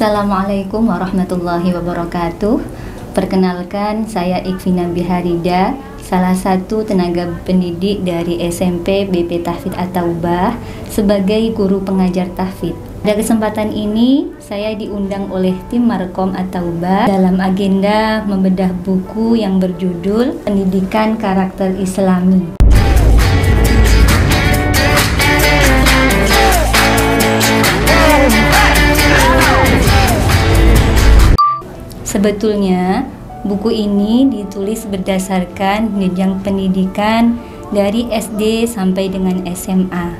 Assalamualaikum warahmatullahi wabarakatuh. Perkenalkan, saya Ikvina Biharida, salah satu tenaga pendidik dari SMP BP Tahfidz At-Taubah sebagai guru pengajar tahfidz. Pada kesempatan ini, saya diundang oleh tim Markom At-Taubah dalam agenda membedah buku yang berjudul Pendidikan Karakter Islami. Sebetulnya, buku ini ditulis berdasarkan jenjang pendidikan dari SD sampai dengan SMA.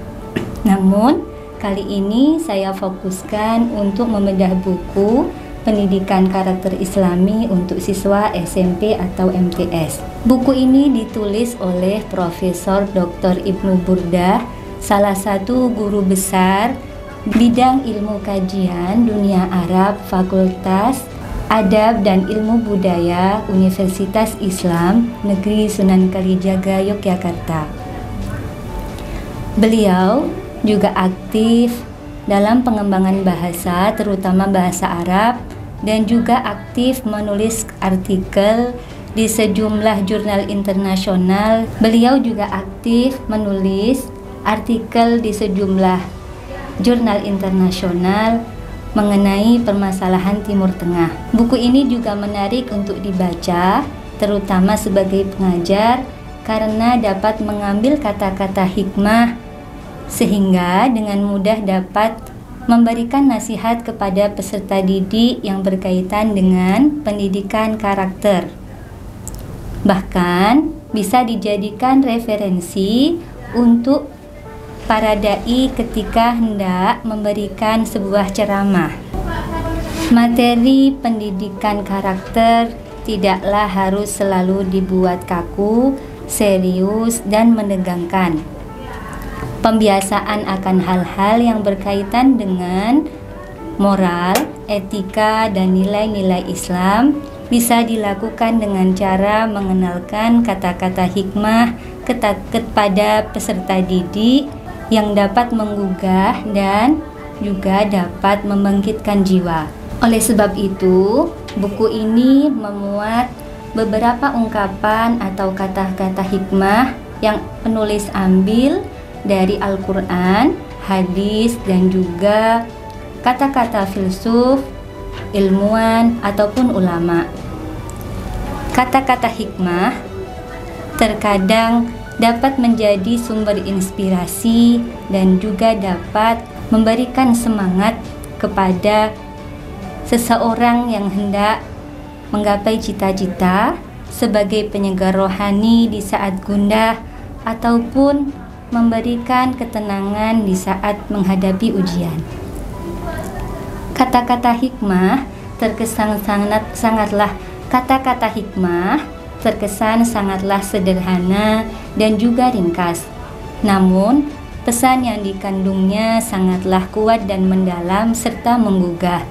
Namun, kali ini saya fokuskan untuk membedah buku Pendidikan Karakter Islami untuk siswa SMP atau MTS. Buku ini ditulis oleh Profesor Dr. Ibnu Burdah, salah satu guru besar bidang ilmu kajian dunia Arab Fakultas Adab dan Ilmu Budaya Universitas Islam Negeri Sunan Kalijaga, Yogyakarta. Beliau juga aktif dalam pengembangan bahasa, terutama bahasa Arab, dan juga aktif menulis artikel di sejumlah jurnal internasional. Beliau juga aktif menulis artikel di sejumlah jurnal internasional mengenai permasalahan Timur Tengah. Buku ini juga menarik untuk dibaca, terutama sebagai pengajar, karena dapat mengambil kata-kata hikmah sehingga dengan mudah dapat memberikan nasihat kepada peserta didik yang berkaitan dengan pendidikan karakter. Bahkan bisa dijadikan referensi untuk para dai ketika hendak memberikan sebuah ceramah. Materi pendidikan karakter tidaklah harus selalu dibuat kaku, serius, dan menegangkan. Pembiasaan akan hal-hal yang berkaitan dengan moral, etika, dan nilai-nilai Islam bisa dilakukan dengan cara mengenalkan kata-kata hikmah kepada peserta didik yang dapat menggugah dan juga dapat membangkitkan jiwa. Oleh sebab itu, buku ini memuat beberapa ungkapan atau kata-kata hikmah yang penulis ambil dari Al-Quran, hadis, dan juga kata-kata filsuf, ilmuwan, ataupun ulama. Kata-kata hikmah terkadang dapat menjadi sumber inspirasi dan juga dapat memberikan semangat kepada seseorang yang hendak menggapai cita-cita sebagai penyegar rohani di saat gundah ataupun memberikan ketenangan di saat menghadapi ujian. Kata-kata hikmah terkesan sangatlah sederhana dan juga ringkas. Namun, pesan yang dikandungnya sangatlah kuat dan mendalam serta menggugah.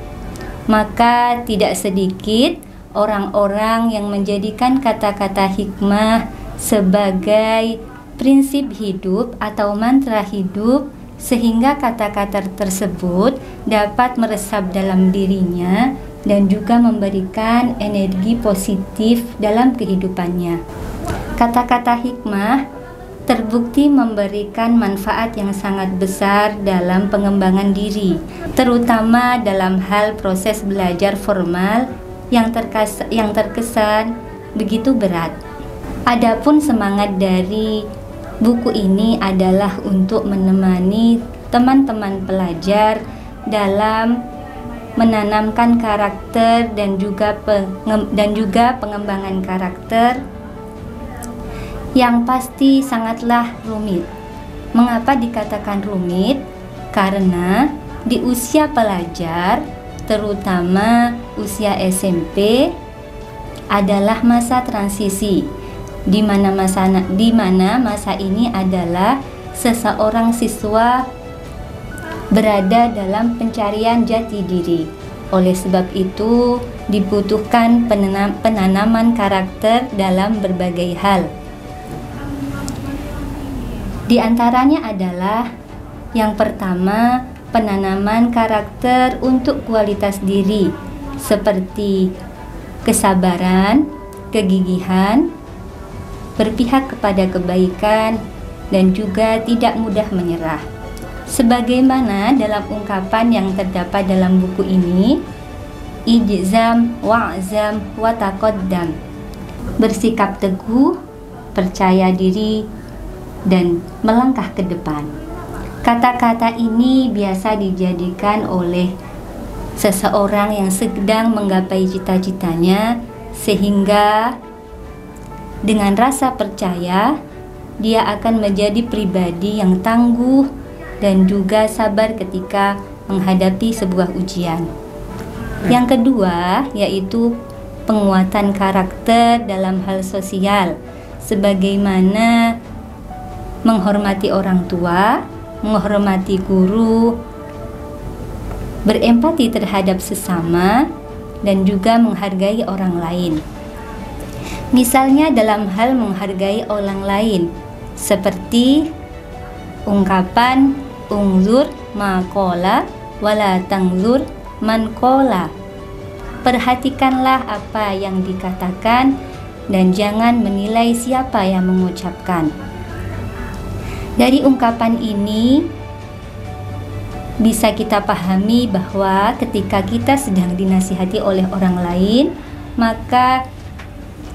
Maka tidak sedikit orang-orang yang menjadikan kata-kata hikmah sebagai prinsip hidup atau mantra hidup, sehingga kata-kata tersebut dapat meresap dalam dirinya dan juga memberikan energi positif dalam kehidupannya. Kata-kata hikmah terbukti memberikan manfaat yang sangat besar dalam pengembangan diri, terutama dalam hal proses belajar formal yang terkesan begitu berat. Adapun semangat dari buku ini adalah untuk menemani teman-teman pelajar dalam menanamkan karakter dan juga pengembangan karakter yang pasti sangatlah rumit. Mengapa dikatakan rumit? Karena di usia pelajar, terutama usia SMP, adalah masa transisi, di mana masa ini adalah seseorang siswa berada dalam pencarian jati diri. Oleh sebab itu, dibutuhkan penanaman karakter dalam berbagai hal. Di antaranya adalah yang pertama, penanaman karakter untuk kualitas diri seperti kesabaran, kegigihan, berpihak kepada kebaikan, dan juga tidak mudah menyerah. Sebagaimana dalam ungkapan yang terdapat dalam buku ini, ijzam wa'zam wa taqaddam, bersikap teguh, percaya diri, dan melangkah ke depan. Kata-kata ini biasa dijadikan oleh seseorang yang sedang menggapai cita-citanya, sehingga dengan rasa percaya dia akan menjadi pribadi yang tangguh dan juga sabar ketika menghadapi sebuah ujian. Yang kedua yaitu penguatan karakter dalam hal sosial, sebagaimana menghormati orang tua, menghormati guru, berempati terhadap sesama, dan juga menghargai orang lain. Misalnya dalam hal menghargai orang lain, seperti ungkapan ungzur maqala wala tangzur man qala. Perhatikanlah apa yang dikatakan dan jangan menilai siapa yang mengucapkan. Dari ungkapan ini bisa kita pahami bahwa ketika kita sedang dinasihati oleh orang lain, maka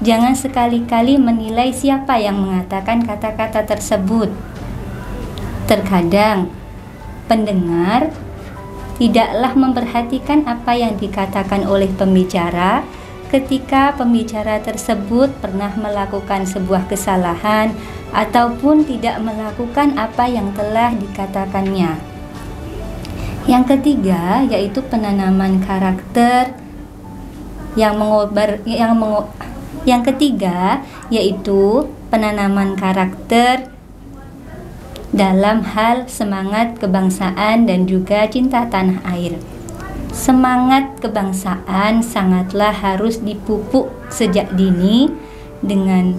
jangan sekali-kali menilai siapa yang mengatakan kata-kata tersebut. Terkadang pendengar tidaklah memperhatikan apa yang dikatakan oleh pembicara ketika pembicara tersebut pernah melakukan sebuah kesalahan ataupun tidak melakukan apa yang telah dikatakannya. Yang ketiga yaitu penanaman karakter yang ketiga yaitu penanaman karakter dalam hal semangat kebangsaan dan juga cinta tanah air. Semangat kebangsaan sangatlah harus dipupuk sejak dini dengan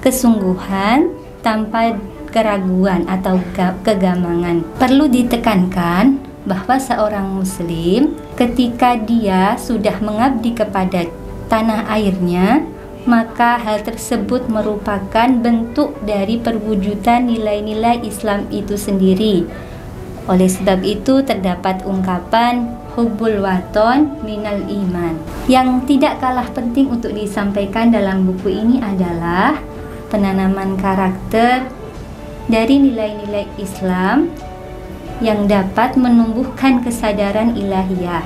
kesungguhan tanpa keraguan atau kegamangan. Perlu ditekankan bahwa seorang muslim ketika dia sudah mengabdi kepada tanah airnya, maka hal tersebut merupakan bentuk dari perwujudan nilai-nilai Islam itu sendiri. Oleh sebab itu terdapat ungkapan hubbul waton minal iman. Yang tidak kalah penting untuk disampaikan dalam buku ini adalah penanaman karakter dari nilai-nilai Islam yang dapat menumbuhkan kesadaran ilahiyah.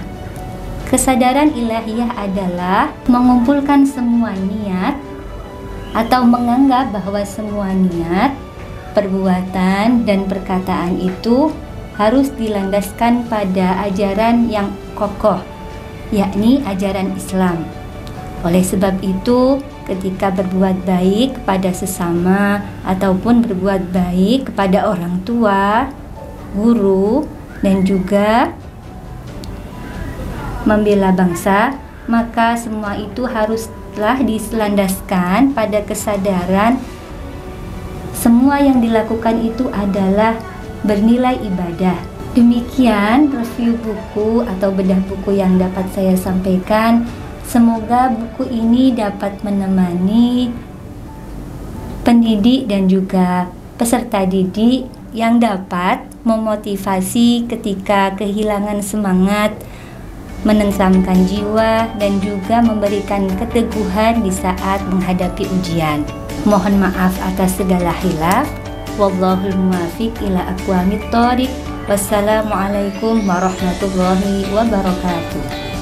Kesadaran ilahiyah adalah mengumpulkan semua niat atau menganggap bahwa semua niat, perbuatan, dan perkataan itu harus dilandaskan pada ajaran yang kokoh, yakni ajaran Islam. Oleh sebab itu, ketika berbuat baik kepada sesama ataupun berbuat baik kepada orang tua, guru, dan juga membela bangsa, maka semua itu haruslah dilandaskan pada kesadaran semua yang dilakukan itu adalah bernilai ibadah. Demikian review buku atau bedah buku yang dapat saya sampaikan. Semoga buku ini dapat menemani pendidik dan juga peserta didik yang dapat memotivasi ketika kehilangan semangat, menenteramkan jiwa, dan juga memberikan keteguhan di saat menghadapi ujian. Mohon maaf atas segala khilaf. Wallahul muwaffiq ila aqwamit thoriq. Wassalamualaikum warahmatullahi wabarakatuh.